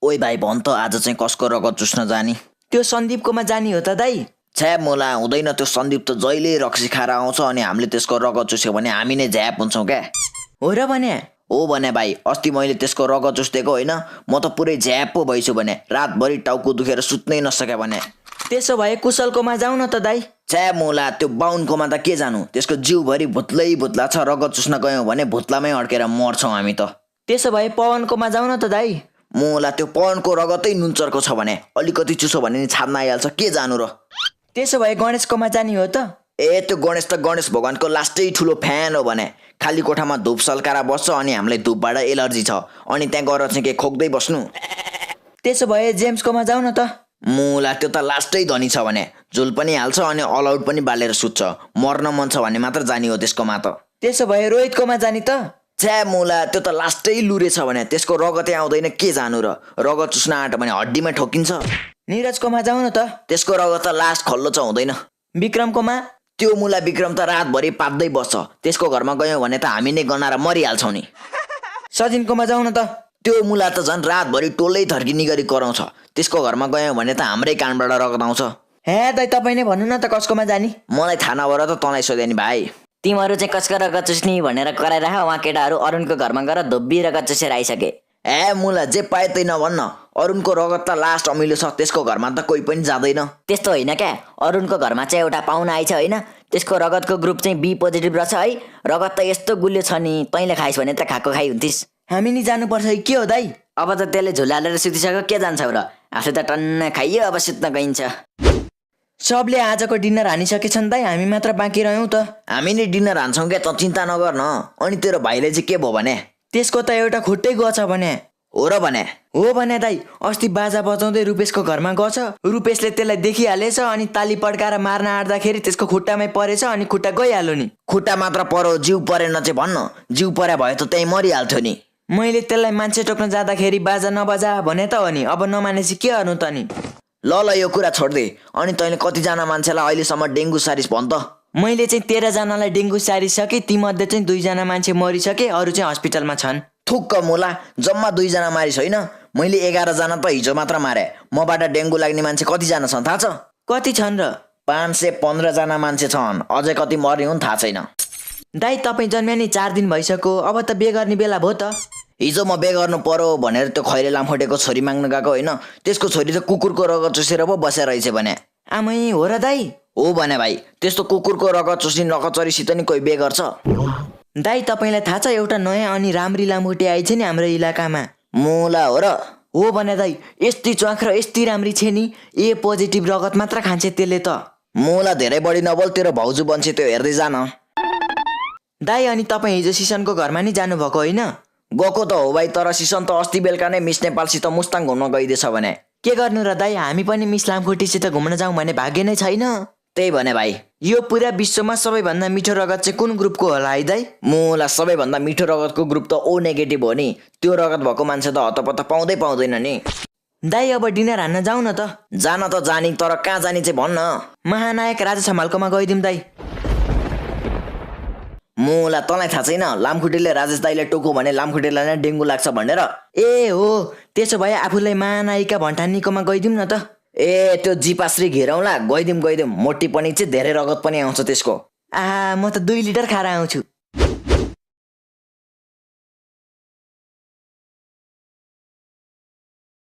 ओइ भाइ भन् त आज चाहिँ कसको रगत चुस्न जाने? त्यो सन्दीपकोमा जाने हो त दाइ? छ्या मोला हुँदैन, त्यो सन्दीप त जहिले रक्सी खाएर आउँछ अनि हामीले त्यसको रगत चुस्यो भने हामी नै झ्याप हुन्छौँ क्या। हो र भने? हो भने भाइ, अस्ति मैले त्यसको रगत चुस्देको होइन, म त पुरै झ्याप पो भइछु भने, रातभरि टाउको दुखेर सुत्नै नसके भने। त्यसो भए कुशलकोमा जाउँ न त दाइ। छ्या मोला त्यो बाहुनकोमा त के जानु, त्यसको जिउभरि भुत्लै भुत्ला छ, रगत चुस्न गयौँ भने भुत्लामै अड्केर मर्छौँ हामी त। त्यसो भए पवनकोमा जाउँ न त दाइ। मोला त्यो पवनको रगतै नुनचरको छ भने, अलिकति चुसो भने नि छाड्न आइहाल्छ, के जानु र। त्यसो भए गणेशकोमा जाने हो त? ए त्यो गणेश त गणेश भगवानको लास्टै ठुलो फ्यान हो भने, खाली कोठामा धुप सल्काएर बस्छ अनि हामीलाई धुपबाट एलर्जी छ अनि त्यहाँ गएर चाहिँ के खोक्दै बस्नु। त्यसो भए जेम्सकोमा जाउँ न त। मुला त्यो त लास्टै धनी छ भने, झुल पनि हाल्छ अनि अल आउट पनि बालेर सुत्छ, मर्न मन छ भने मात्र जाने हो त्यसकोमा त। त्यसो भए रोहितकोमा जाने त? छ्या मुला त्यो त लास्टै लुरे छ भने, त्यसको रगतै आउँदैन, के जानु र। रगत चुस्न आँट भने हड्डीमा ठोकिन्छ। निरजकोमा जाउँ न त। त्यसको रगत त लास्ट खल्लो छ, हुँदैन। विक्रमकोमा? त्यो मुला विक्रम त रातभरि पाप्दै बस्छ, त्यसको घरमा गयौँ भने त हामी नै गनाएर मरिहाल्छौँ नि। सजिनकोमा जाउँ न त। त्यो मुला त झन् रातभरि टोलै थर्किने गरी कराउँछ, त्यसको घरमा गयौँ भने त हाम्रै कानबाट रगत आउँछ। हे दाइ तपाईँ नै भन्नु न त कसकोमा जाने? मलाई थाहा नभएर त तँलाई सोधे नि भाइ। तिमीहरू चाहिँ कसको रगत चुस्ने भनेर कराइराख, उहाँ केटाहरू अरुणको घरमा गएर धोब्बी रगत चुसेर आइसके। ए मुला जे पाए त्यही नभन्न, अरुणको रगत त लास्ट अमिलो छ, त्यसको घरमा त कोही पनि जाँदैन। त्यस्तो होइन क्या, अरुणको घरमा चाहिँ एउटा पाहुना आइछ होइन, त्यसको रगतको ग्रुप चाहिँ बी पोजिटिभ रहेछ है। रगत त यस्तो गुलियो छ नि, तैँले खाइस् भने त खाएको खाइ हुन्थिस्। हामी नि जानुपर्छ कि के हो दाइ? अब त त्यसले झुलालेर सुतिसक्यो, के जान्छौ र? आफू त टन्न खाइयो, अब सुत्न गइन्छ। सबले आजको डिनर हानिसकेछन् दाइ, हामी मात्र बाँकी रह्यौँ त। हामी नै डिनर हान्छौँ क्या, त चिन्ता नगर न। अनि तेरो भाइले चाहिँ के भयो भने? त्यसको त एउटा खुट्टै गछ भने। हो र भने? हो भने दाइ, अस्ति बाजा बजाउँदै रुपेशको घरमा गछ, रुपेशले त्यसलाई देखिहालेछ अनि ताली पड्काएर मार्न आँट्दाखेरि त्यसको खुट्टामै परेछ अनि खुट्टा गइहाल्यो नि। खुट्टा मात्र परो, जिउ परेन चाहिँ भन्न, जिउ परे भए त त्यहीँ मरिहाल्थ्यो नि। मैले त्यसलाई मान्छे टोक्न जाँदाखेरि बाजा नबजा भने त हो नि, अब नमानेपछि के गर्नु त नि। ल यो कुरा छोड्दे, अनि तैँले कतिजना मान्छेलाई अहिलेसम्म डेङ्गु सारिस भन् त? मैले चाहिँ 13 जनालाई डेङ्गु सारिसकेँ, तीमध्ये चाहिँ 2 जना मान्छे मरिसके, अरू चाहिँ हस्पिटलमा छन्। थुक्क मुला, जम्मा 2 जना मारिस होइन? मैले 11 जना त हिजो मात्र मारे। मबाट डेङ्गु लाग्ने मान्छे कतिजना छन् थाहा छ? कति छन् र? 515 जना मान्छे छन्, अझै कति मर्ने हुन् थाहा छैन। दाइ तपाईँ जन्मिया नि 4 दिन भइसक्यो, अब त बिहे गर्ने बेला भयो त। हिजो म बिहे गर्नु पर्यो भनेर त्यो खैरे लामखुट्टेको छोरी माग्न गएको होइन, त्यसको छोरी त कुकुरको रगत चुसेर पो बसेर रहेछ भने। आमै हो र दाइ? हो भने भाइ, त्यस्तो कुकुरको रगत चुस्ने नकचरीसित नि कोही बिहे गर्छ? दाइ तपाईँलाई थाहा छ एउटा नयाँ अनि राम्री लामखुट्टे आइछ नि हाम्रो इलाकामा? मुला हो र? हो भने दाइ, यस्तै च्वाख र यस्तै राम्री छ नि, ए पोजिटिभ रगत मात्र खान्छ त्यसले त। मुला धेरै बढी नबोल, तेरो भाउजू बन्छ त्यो हेर्दै जान। दाइ अनि तपाईँ हिजो सिसनको घरमा नि जानुभएको होइन? गएको त हो भाइ, तर सिसन त अस्ति बेलुका नै मिस नेपालसित मुस्ताङ घुम्न गइदिएछ भने। के गर्नु र दाइ, हामी पनि मिस लामखुट्टेसित घुम्न जाउँ भने भाग्य नै छैन। त्यही भने भाइ, यो पुरा विश्वमा सबैभन्दा मिठो रगत चाहिँ कुन ग्रुपको होला है दाइ? मुला सबैभन्दा मिठो रगतको ग्रुप त ओ नेगेटिभ हो नि, त्यो रगत भएको मान्छे त हतपत्त पाउँदैन नि। दाइ अब डिनर हान्न जाउँ न त। जान त जानी, तर कहाँ जाने चाहिँ भन्न। महानायक राजा सम्हालकोमा गइदिउँ दाइ। मुला तँलाई थाहा छैन, लामखुट्टेले राजेश दाइले टोक्यो भने लामखुट्टेलाई नै डेङ्गु लाग्छ भनेर? ए हो, त्यसो भए आफूलाई महानायिका भन्ठानीकोमा गइदिउँ न त। ए त्यो जीपाश्री घेरौँला, गइदिउँ। मोटी पनि चाहिँ धेरै रगत पनि आउँछ त्यसको। आहा, म त 2 लिटर खाएर आउँछु।